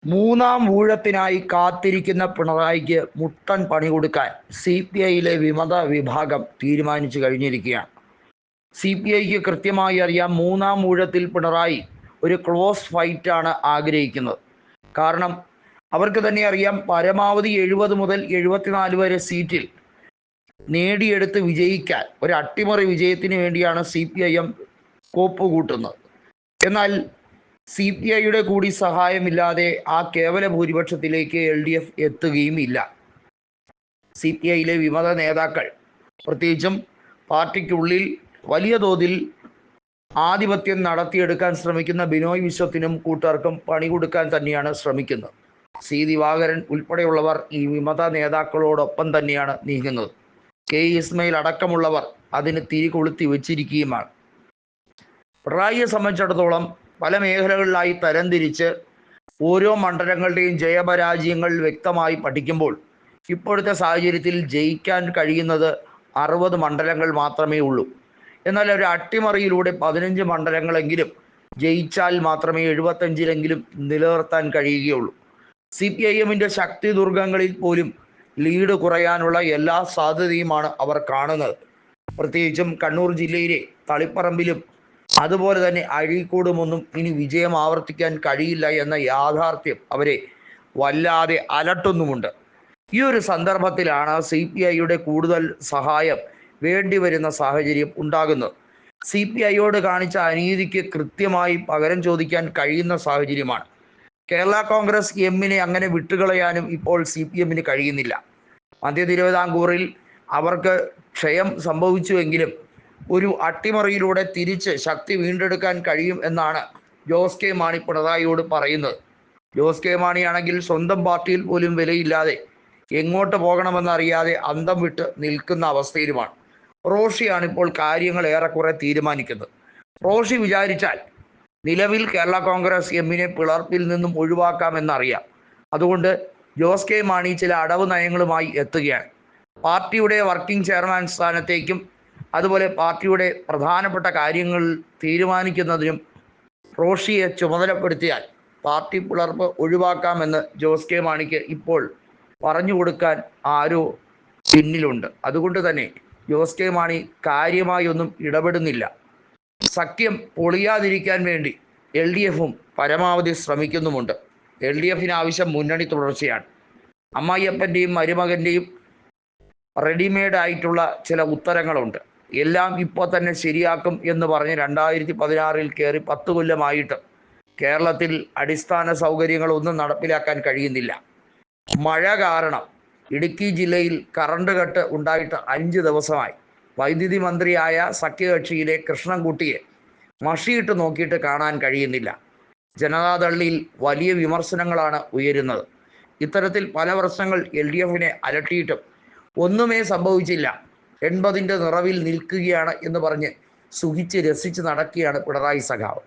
മൂന്നാം ഊഴത്തിനായി കാത്തിരിക്കുന്ന പിണറായിക്ക് മുട്ടൻ പണി കൊടുക്കാൻ CPIയിലെ വിമത വിഭാഗം തീരുമാനിച്ചു കഴിഞ്ഞിരിക്കുകയാണ്. CPIക്ക് കൃത്യമായി അറിയാം, മൂന്നാം ഊഴത്തിൽ പിണറായി ഒരു ക്ലോസ് ഫൈറ്റാണ് ആഗ്രഹിക്കുന്നത്. കാരണം അവർക്ക് തന്നെ അറിയാം, പരമാവധി 70 മുതൽ 74 വരെ സീറ്റിൽ നേടിയെടുത്ത് വിജയിക്കാൻ ഒരു അട്ടിമറി വിജയത്തിന് വേണ്ടിയാണ് CPIM കോപ്പ് കൂട്ടുന്നത്. എന്നാൽ CPIയുടെ കൂടി സഹായമില്ലാതെ ആ കേവല ഭൂരിപക്ഷത്തിലേക്ക് LDF എത്തുകയും ഇല്ല. CPIയിലെ വിമത നേതാക്കൾ, പ്രത്യേകിച്ചും പാർട്ടിക്കുള്ളിൽ വലിയ തോതിൽ ആധിപത്യം നടത്തിയെടുക്കാൻ ശ്രമിക്കുന്ന ബിനോയ് വിശ്വത്തിനും കൂട്ടർക്കും പണി കൊടുക്കാൻ തന്നെയാണ് ശ്രമിക്കുന്നത്. ദിവാകരൻ ഉൾപ്പെടെയുള്ളവർ ഈ വിമത നേതാക്കളോടൊപ്പം തന്നെയാണ് നീങ്ങുന്നത്. ഇസ്മയിൽ അടക്കമുള്ളവർ അതിന് തിരികൊളുത്തി വെച്ചിരിക്കുകയുമാണ്. പിണറായിയെ സംബന്ധിച്ചിടത്തോളം പല മേഖലകളിലായി തരംതിരിച്ച് ഓരോ മണ്ഡലങ്ങളുടെയും ജയപരാജയങ്ങൾ വ്യക്തമായി പഠിക്കുമ്പോൾ ഇപ്പോഴത്തെ സാഹചര്യത്തിൽ ജയിക്കാൻ കഴിയുന്നത് 60 മണ്ഡലങ്ങൾ മാത്രമേ ഉള്ളൂ. എന്നാൽ ഒരു അട്ടിമറിയിലൂടെ 15 മണ്ഡലങ്ങളെങ്കിലും ജയിച്ചാൽ മാത്രമേ 75-ലെങ്കിലും നിലനിർത്താൻ കഴിയുകയുള്ളൂ. CPIMന്റെ ശക്തി ദുർഗങ്ങളിൽ പോലും ലീഡ് കുറയാനുള്ള എല്ലാ സാധ്യതയുമാണ് അവർ കാണുന്നത്. പ്രത്യേകിച്ചും കണ്ണൂർ ജില്ലയിലെ തളിപ്പറമ്പിലും അതുപോലെ തന്നെ അഴീക്കോടുമൊന്നും ഇനി വിജയം ആവർത്തിക്കാൻ കഴിയില്ല എന്ന യാഥാർത്ഥ്യം അവരെ വല്ലാതെ അലട്ടുന്നുമുണ്ട്. ഈ ഒരു സന്ദർഭത്തിലാണ് CPIയുടെ കൂടുതൽ സഹായം വേണ്ടിവരുന്ന സാഹചര്യം ഉണ്ടാകുന്നത്. CPIയോട് കാണിച്ച അനീതിക്ക് കൃത്യമായി പകരം ചോദിക്കാൻ കഴിയുന്ന സാഹചര്യമാണ്. കേരള കോൺഗ്രസ് എമ്മിനെ അങ്ങനെ വിട്ടുകളയാനും ഇപ്പോൾ CPMന് കഴിയുന്നില്ല. മധ്യ തിരുവിതാംകൂറിൽ അവർക്ക് ക്ഷയം സംഭവിച്ചുവെങ്കിലും ഒരു അട്ടിമറിയിലൂടെ തിരിച്ച് ശക്തി വീണ്ടെടുക്കാൻ കഴിയും എന്നാണ് ജോസ് കെ മാണി പിണറായിയോട് പറയുന്നത്. ജോസ് കെ മാണിയാണെങ്കിൽ സ്വന്തം പാർട്ടിയിൽ പോലും വിലയില്ലാതെ എങ്ങോട്ട് പോകണമെന്നറിയാതെ അന്തം വിട്ട് നിൽക്കുന്ന അവസ്ഥയിലുമാണ്. റോഷിയാണ് ഇപ്പോൾ കാര്യങ്ങൾ ഏറെക്കുറെ തീരുമാനിക്കുന്നത്. റോഷി വിചാരിച്ചാൽ നിലവിൽ കേരള കോൺഗ്രസ് എമ്മിനെ പിളർപ്പിൽ നിന്നും ഒഴിവാക്കാമെന്നറിയാം. അതുകൊണ്ട് ജോസ് കെ മാണി ചില അടവ് നയങ്ങളുമായി എത്തുകയാണ്. പാർട്ടിയുടെ വർക്കിംഗ് ചെയർമാൻ സ്ഥാനത്തേക്കും അതുപോലെ പാർട്ടിയുടെ പ്രധാനപ്പെട്ട കാര്യങ്ങൾ തീരുമാനിക്കുന്നതിനും റോഷിയെ ചുമതലപ്പെടുത്തിയാൽ പാർട്ടി പിളർപ്പ് ഒഴിവാക്കാമെന്ന് ജോസ് കെ മാണിക്ക് ഇപ്പോൾ പറഞ്ഞു കൊടുക്കാൻ ആരോ പിന്നിലുണ്ട്. അതുകൊണ്ട് തന്നെ ജോസ് കെ മാണി കാര്യമായി ഒന്നും ഇടപെടുന്നില്ല. സഖ്യം പൊളിയാതിരിക്കാൻ വേണ്ടി LDFും പരമാവധി ശ്രമിക്കുന്നുമുണ്ട്. LDFിന് ആവശ്യം മുന്നണി തുടർച്ചയാണ്. അമ്മായിയപ്പൻ്റെയും മരുമകൻ്റെയും റെഡിമെയ്ഡ് ആയിട്ടുള്ള ചില ഉത്തരങ്ങളുണ്ട്. എല്ലാം ഇപ്പോൾ തന്നെ ശരിയാക്കും എന്ന് പറഞ്ഞ് 2016-ൽ കയറി 10 കൊല്ലമായിട്ട് കേരളത്തിൽ അടിസ്ഥാന സൗകര്യങ്ങളൊന്നും നടപ്പിലാക്കാൻ കഴിയുന്നില്ല. മഴ കാരണം ഇടുക്കി ജില്ലയിൽ കറണ്ട് കട്ട് ഉണ്ടായിട്ട് 5 ദിവസമായി. വൈദ്യുതി മന്ത്രിയായ സഖ്യകക്ഷിയിലെ കൃഷ്ണൻകുട്ടിയെ മഷിയിട്ട് നോക്കിയിട്ട് കാണാൻ കഴിയുന്നില്ല. ജനതാദളിൽ വലിയ വിമർശനങ്ങളാണ് ഉയരുന്നത്. ഇത്തരത്തിൽ പല പ്രശ്നങ്ങൾ LDFിനെ അലട്ടിയിട്ടും ഒന്നുമേ സംഭവിച്ചില്ല. 80ൻ്റെ നിറവിൽ നിൽക്കുകയാണ് എന്ന് പറഞ്ഞ് സുഖിച്ച് രസിച്ച് നടക്കുകയാണ് പിണറായി സഖാവ്.